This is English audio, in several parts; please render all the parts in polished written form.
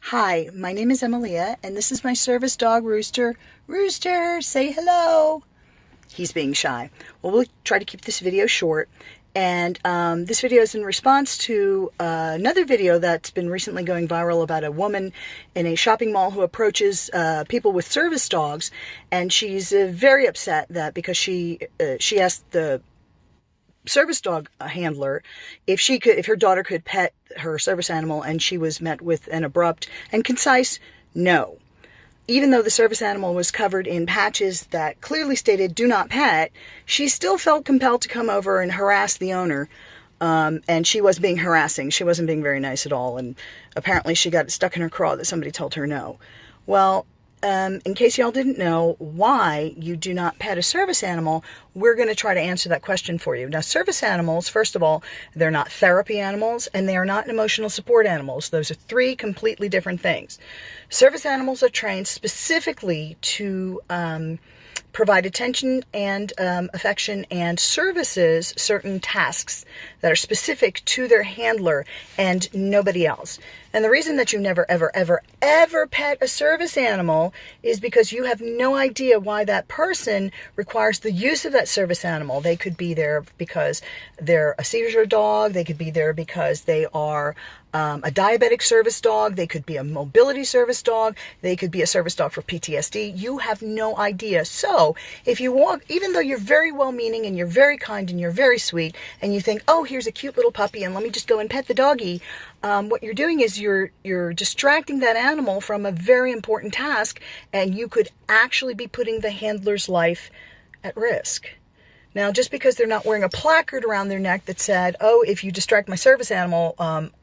Hi, my name is Emilia, and this is my service dog, Rooster. Rooster, say hello. He's being shy. Well, we'll try to keep this video short. And this video is in response to another video that's been recently going viral about a woman in a shopping mall who approaches people with service dogs. And she's very upset that because she asked the service dog handler if her daughter could pet her service animal, and she was met with an abrupt and concise no. Even though the service animal was covered in patches that clearly stated do not pet, she still felt compelled to come over and harass the owner. And she was being harassing. She wasn't being very nice at all. And apparently she got it stuck in her craw that somebody told her no. Well, in case y'all didn't know why you do not pet a service animal, we're going to try to answer that question for you. Now, service animals, first of all, they're not therapy animals, and they are not emotional support animals. Those are three completely different things. Service animals are trained specifically to provide attention and affection and services certain tasks that are specific to their handler and nobody else. And the reason that you never, ever, ever, ever pet a service animal is because you have no idea why that person requires the use of that service animal. They could be there because they're a seizure dog. They could be there because they are a diabetic service dog. They could be a mobility service dog. They could be a service dog for PTSD. You have no idea. So if you walk, even though you're very well-meaning and you're very kind and you're very sweet, and you think, oh, here's a cute little puppy and let me just go and pet the doggy, what you're doing is you're distracting that animal from a very important task, and you could actually be putting the handler's life at risk. Now, just because they're not wearing a placard around their neck that said, oh, if you distract my service animal,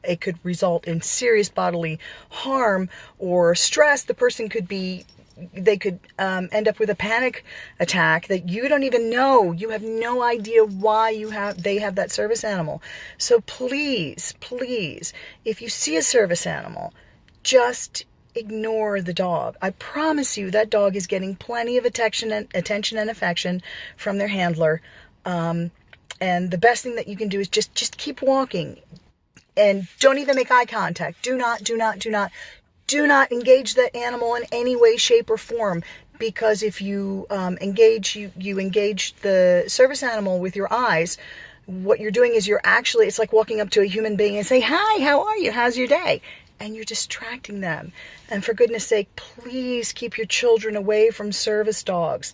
it could result in serious bodily harm or stress, the person could be, they could end up with a panic attack that you don't even know. You have no idea why they have that service animal. So please, please, if you see a service animal, just ignore the dog. I promise you that dog is getting plenty of attention and affection from their handler. And the best thing that you can do is just keep walking, and don't even make eye contact. Do not engage that animal in any way, shape, or form, because if you engage the service animal with your eyes, what you're doing is it's like walking up to a human being and saying, hi, how are you? How's your day? And you're distracting them. And for goodness sake, please keep your children away from service dogs.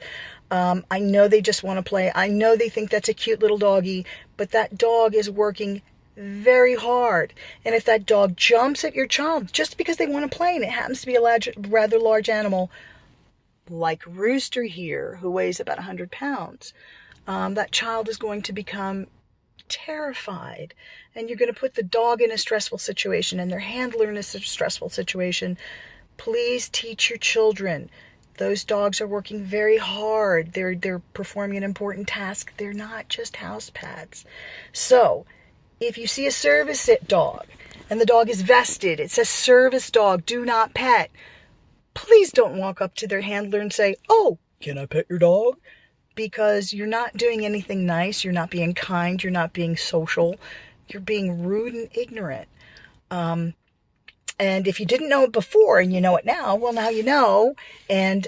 I know they just want to play. I know they think that's a cute little doggy, but that dog is working very hard. And if that dog jumps at your child just because they want to play, and it happens to be a rather large animal, like Rooster here, who weighs about 100 pounds, that child is going to become terrified, and you're going to put the dog in a stressful situation and their handler in a stressful situation. Please teach your children. Those dogs are working very hard. They're performing an important task. They're not just house pets. So if you see a service dog and the dog is vested, it says service dog, do not pet, please don't walk up to their handler and say, oh, can I pet your dog? Because you're not doing anything nice. You're not being kind. You're not being social. You're being rude and ignorant. And if you didn't know it before and you know it now, well, now you know. And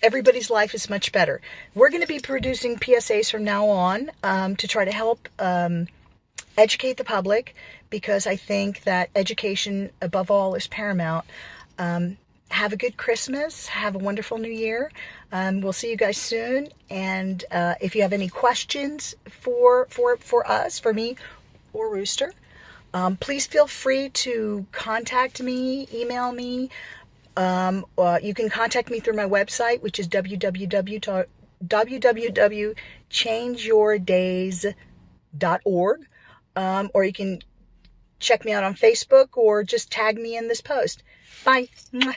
everybody's life is much better. We're going to be producing PSAs from now on to try to help educate the public, because I think that education, above all, is paramount. Have a good Christmas. Have a wonderful New Year. We'll see you guys soon. And if you have any questions for us, for me or Rooster, please feel free to contact me, email me. You can contact me through my website, which is www.changeyourdays.org. Or you can check me out on Facebook, or just tag me in this post. Bye. Mwah.